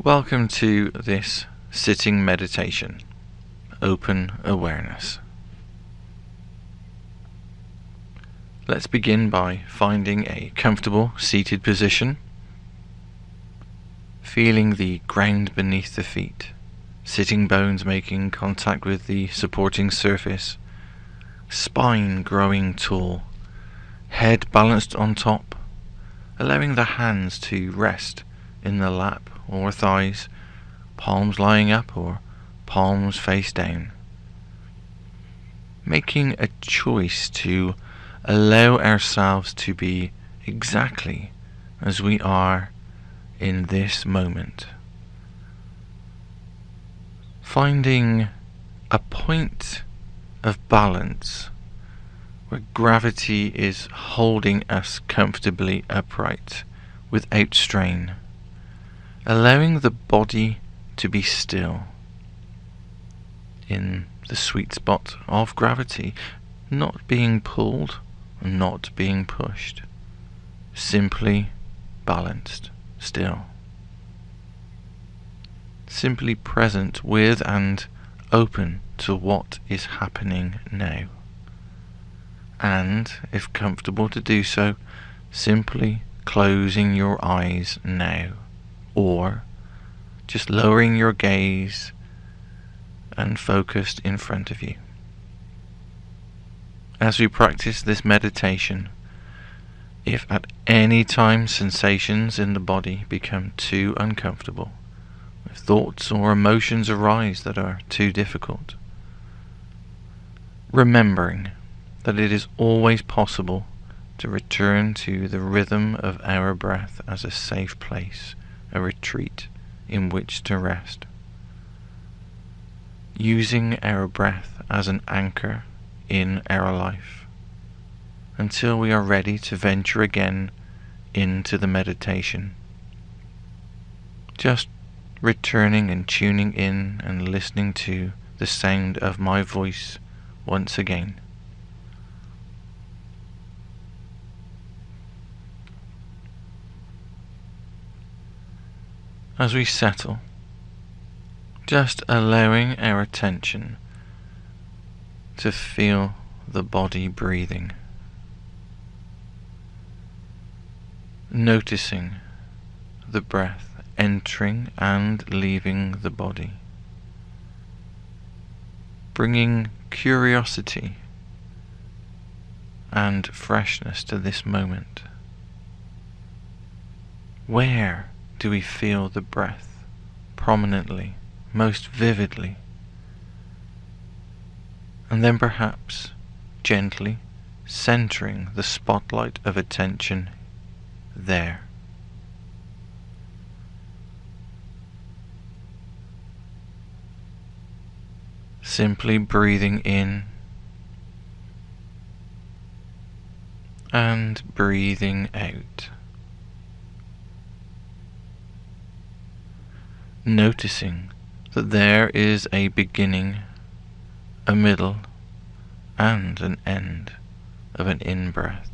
Welcome to this sitting meditation, Open Awareness. Let's begin by finding a comfortable seated position, feeling the ground beneath the feet, sitting bones making contact with the supporting surface, spine growing tall, head balanced on top, allowing the hands to rest in the lap or thighs, palms lying up or palms face down. Making a choice to allow ourselves to be exactly as we are in this moment. Finding a point of balance where gravity is holding us comfortably upright without strain. Allowing the body to be still in the sweet spot of gravity, not being pulled, not being pushed, simply balanced, still. Simply present with and open to what is happening now. And, if comfortable to do so, simply closing your eyes now. Or just lowering your gaze and focused in front of you. As we practice this meditation, if at any time sensations in the body become too uncomfortable, if thoughts or emotions arise that are too difficult, remembering that it is always possible to return to the rhythm of our breath as a safe place, a retreat in which to rest. Using our breath as an anchor in our life until we are ready to venture again into the meditation. Just returning and tuning in and listening to the sound of my voice once again. As we settle, just allowing our attention to feel the body breathing. Noticing the breath entering and leaving the body. Bringing curiosity and freshness to this moment. Where do we feel the breath prominently, most vividly? And then perhaps gently centering the spotlight of attention there. Simply breathing in and breathing out. Noticing that there is a beginning, a middle, and an end of an in-breath,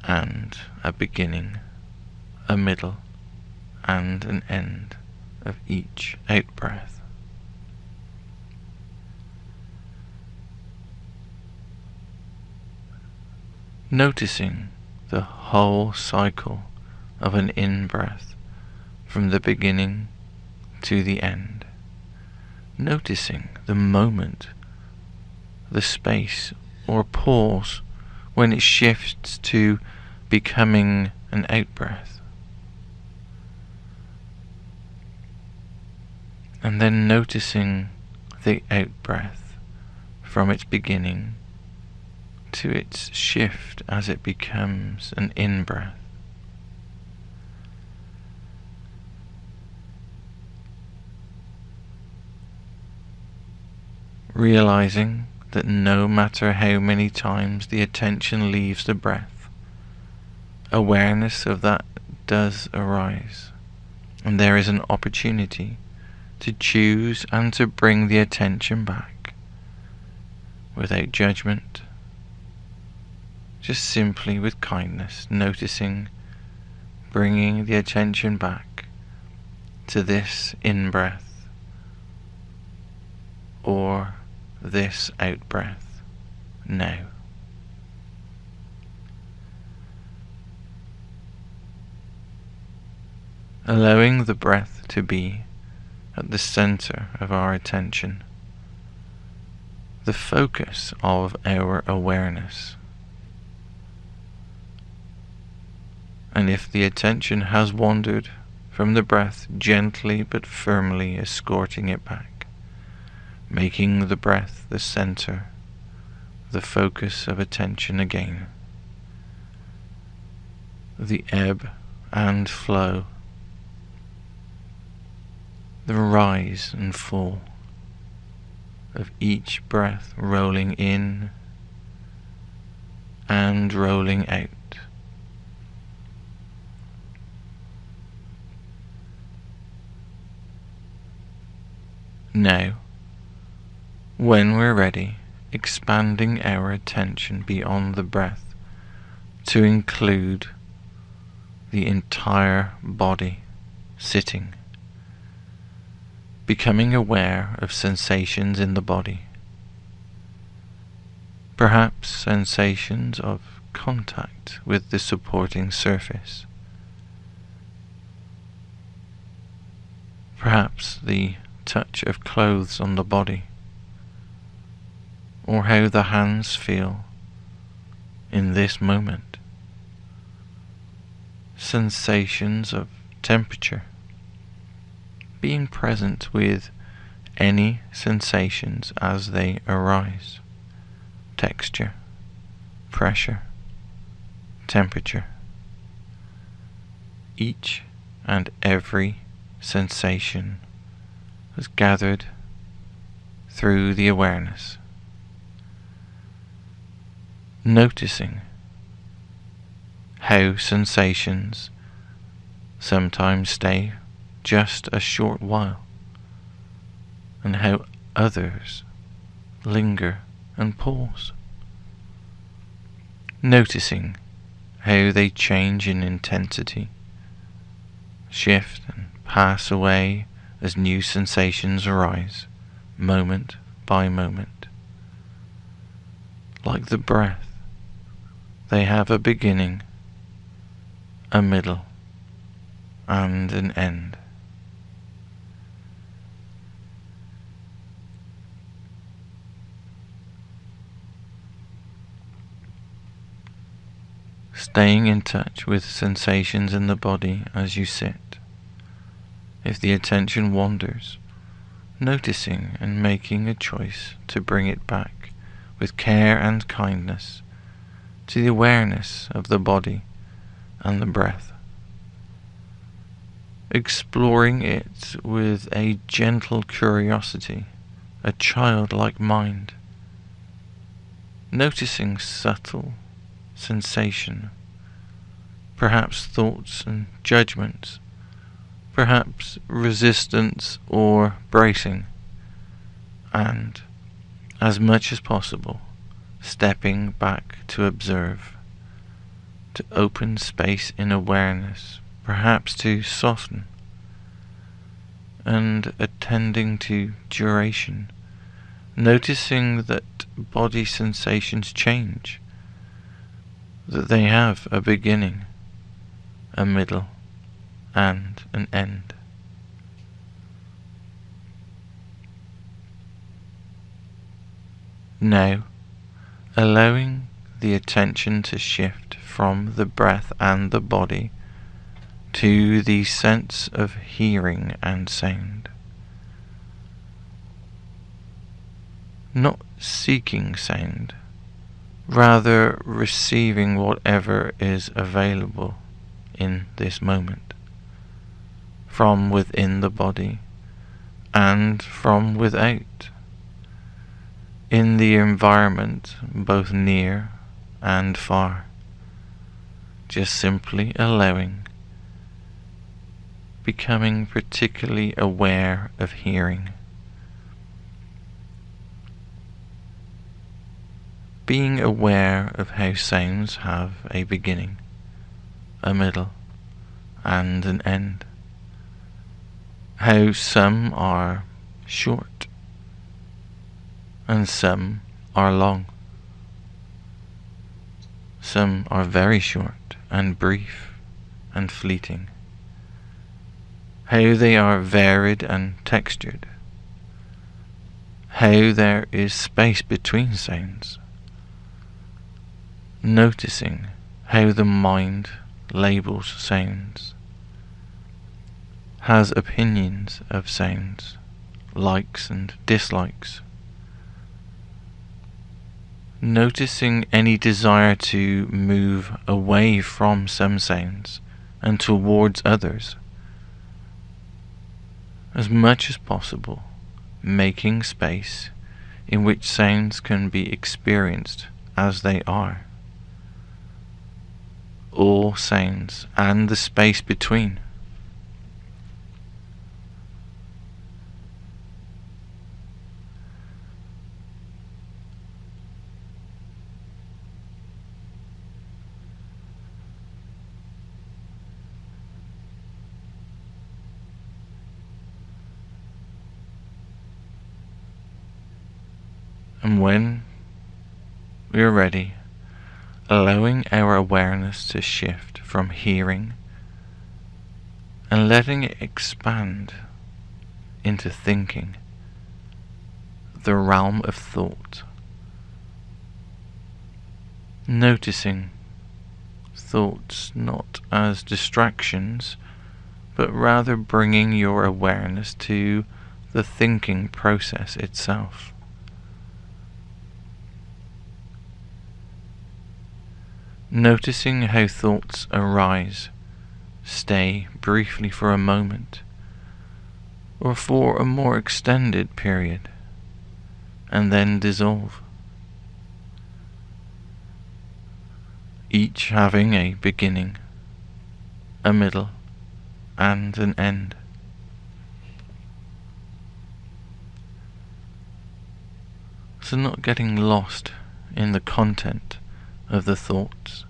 and a beginning, a middle, and an end of each out-breath. Noticing the whole cycle of an in-breath from the beginning to the end. Noticing the moment, the space or pause when it shifts to becoming an out-breath. And then noticing the out-breath from its beginning to its shift as it becomes an in-breath. Realizing that no matter how many times the attention leaves the breath, awareness of that does arise, and there is an opportunity to choose and to bring the attention back without judgment, just simply with kindness, noticing bringing the attention back to this in-breath or this out-breath now. Allowing the breath to be at the center of our attention, the focus of our awareness. And if the attention has wandered from the breath, gently but firmly escorting it back, making the breath the center, the focus of attention again. The ebb and flow, the rise and fall of each breath rolling in and rolling out. Now, when we're ready, expanding our attention beyond the breath to include the entire body sitting, becoming aware of sensations in the body, perhaps sensations of contact with the supporting surface, perhaps the touch of clothes on the body, or how the hands feel in this moment, sensations of temperature, being present with any sensations as they arise, texture, pressure, temperature, each and every sensation was gathered through the awareness, noticing how sensations sometimes stay just a short while, and how others linger and pause, noticing how they change in intensity, shift and pass away as new sensations arise, moment by moment. Like the breath, they have a beginning, a middle, and an end. Staying in touch with sensations in the body as you sit. If the attention wanders, noticing and making a choice to bring it back with care and kindness to the awareness of the body and the breath. Exploring it with a gentle curiosity, a childlike mind, noticing subtle sensation, perhaps thoughts and judgments, perhaps resistance or bracing, and, as much as possible, stepping back to observe, to open space in awareness, perhaps to soften, and attending to duration, noticing that body sensations change, that they have a beginning, a middle, and an end. Now, allowing the attention to shift from the breath and the body to the sense of hearing and sound. Not seeking sound, rather receiving whatever is available in this moment, from within the body and from without, in the environment both near and far, just simply allowing, becoming particularly aware of hearing, being aware of how sounds have a beginning, a middle, and an end. How some are short and some are long. Some are very short and brief and fleeting. How they are varied and textured. How there is space between sounds. Noticing how the mind labels sounds, has opinions of sounds, likes and dislikes. Noticing any desire to move away from some sounds and towards others. As much as possible, making space in which sounds can be experienced as they are. All sounds and the space between. And when we are ready, allowing our awareness to shift from hearing and letting it expand into thinking, the realm of thought. Noticing thoughts not as distractions, but rather bringing your awareness to the thinking process itself. Noticing how thoughts arise, stay briefly for a moment, or for a more extended period, and then dissolve. Each having a beginning, a middle, and an end. So not getting lost in the content of the thoughts,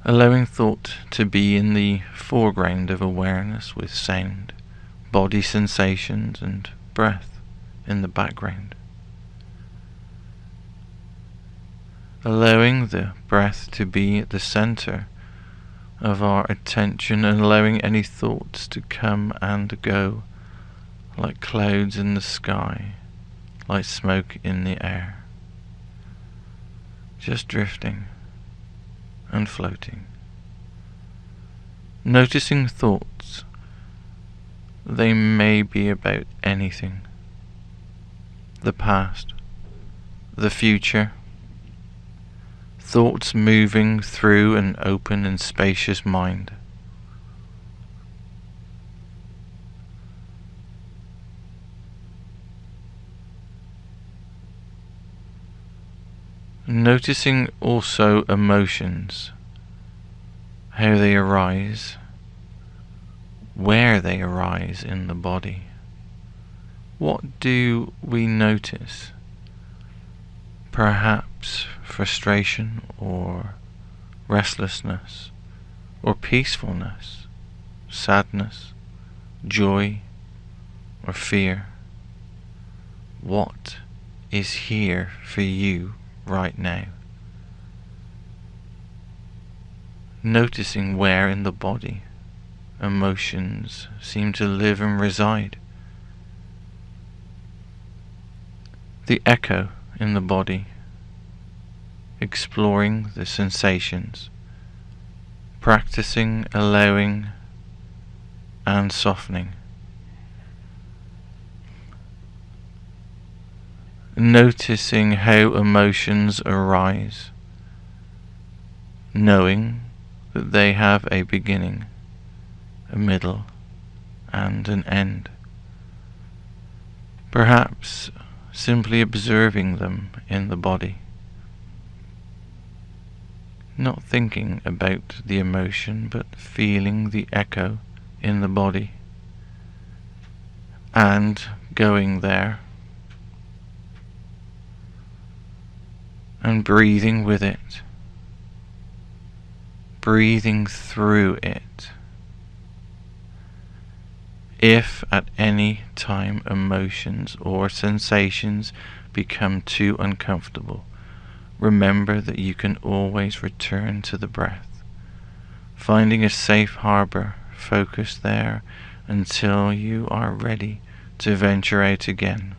allowing thought to be in the foreground of awareness with sound, body sensations and breath in the background. Allowing the breath to be at the center of our attention and allowing any thoughts to come and go like clouds in the sky, like smoke in the air. Just drifting and floating. Noticing thoughts. They may be about anything. The past, the future. Thoughts moving through an open and spacious mind. Noticing also emotions, how they arise, where they arise in the body. What do we notice? Perhaps frustration or restlessness or peacefulness, sadness, joy or fear. What is here for you right now? Noticing where in the body emotions seem to live and reside. The echo in the body, exploring the sensations, practicing allowing and softening. Noticing how emotions arise, knowing that they have a beginning, a middle, and an end. Perhaps simply observing them in the body, not thinking about the emotion, but feeling the echo in the body and going there and breathing with it, breathing through it. If at any time emotions or sensations become too uncomfortable, remember that you can always return to the breath, finding a safe harbor. Focus there until you are ready to venture out again.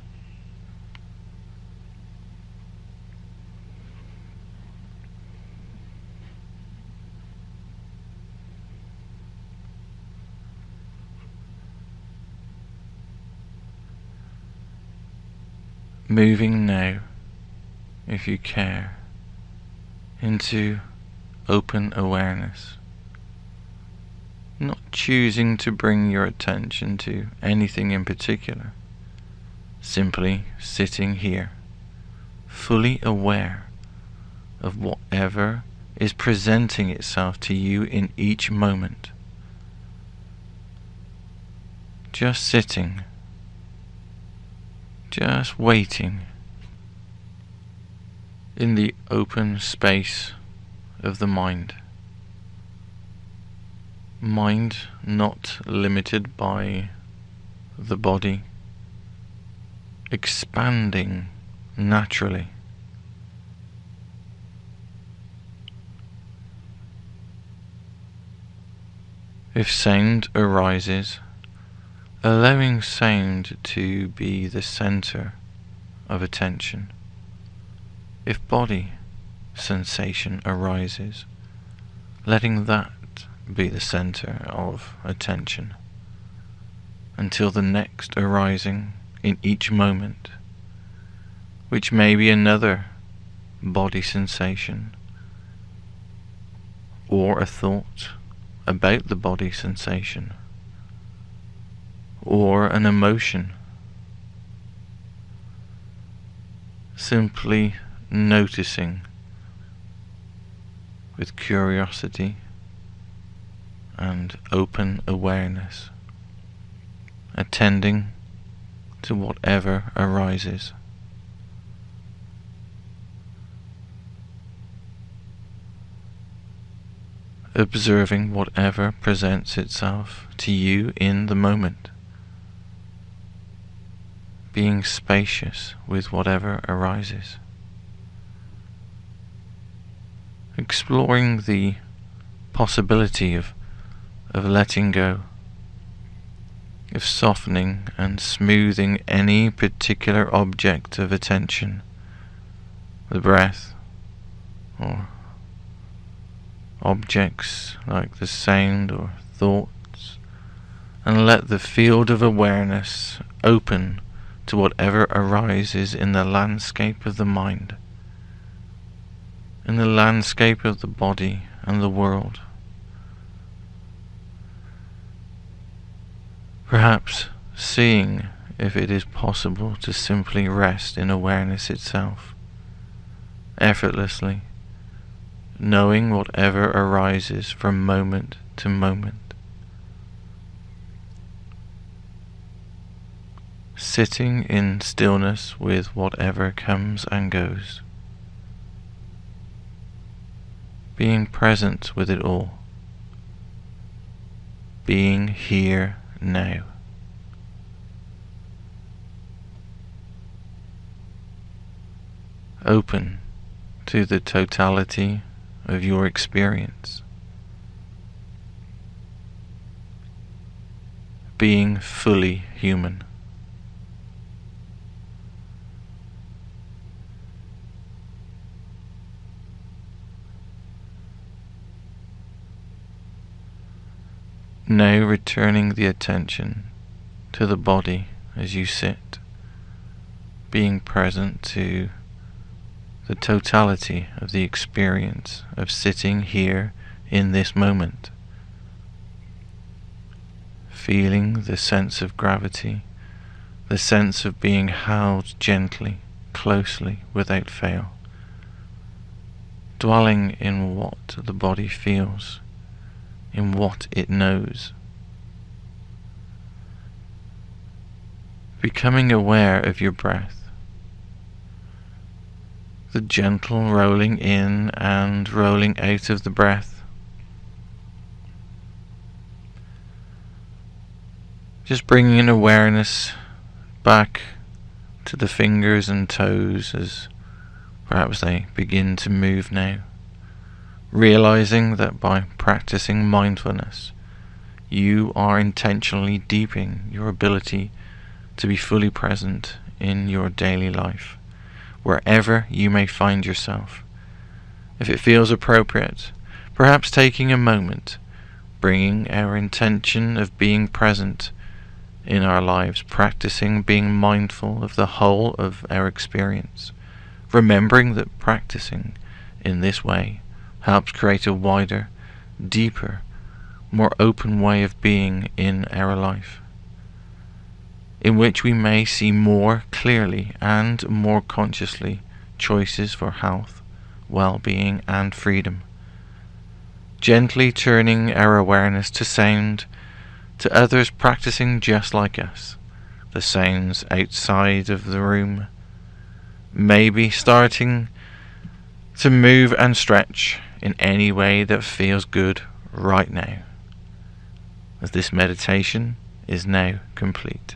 Moving now, if you care, into open awareness. Not choosing to bring your attention to anything in particular. Simply sitting here, fully aware of whatever is presenting itself to you in each moment. Just sitting, just waiting in the open space of the mind. Mind not limited by the body, expanding naturally. If sound arises, allowing sound to be the center of attention. If body sensation arises, letting that be the center of attention until the next arising in each moment, which may be another body sensation or a thought about the body sensation or an emotion. Simply noticing with curiosity and open awareness, attending to whatever arises. Observing whatever presents itself to you in the moment, being spacious with whatever arises, exploring the possibility of letting go, of softening and smoothing any particular object of attention, the breath, or objects like the sound or thoughts, and let the field of awareness open to whatever arises in the landscape of the mind, in the landscape of the body and the world. Perhaps seeing if it is possible to simply rest in awareness itself, effortlessly, knowing whatever arises from moment to moment. Sitting in stillness with whatever comes and goes. Being present with it all. Being here now. Open to the totality of your experience. Being fully human. Now returning the attention to the body as you sit, being present to the totality of the experience of sitting here in this moment, feeling the sense of gravity, the sense of being held gently, closely, without fail, dwelling in what the body feels, in what it knows. Becoming aware of your breath, the gentle rolling in and rolling out of the breath, Just bringing awareness back to the fingers and toes as perhaps they begin to move now. Realizing that by practicing mindfulness, you are intentionally deepening your ability to be fully present in your daily life, wherever you may find yourself. If it feels appropriate, perhaps taking a moment, bringing our intention of being present in our lives, practicing being mindful of the whole of our experience, remembering that practicing in this way helps create a wider, deeper, more open way of being in our life, in which we may see more clearly and more consciously choices for health, well-being and freedom. Gently turning our awareness to sound, to others practicing just like us, the sounds outside of the room, maybe starting to move and stretch in any way that feels good right now, as this meditation is now complete.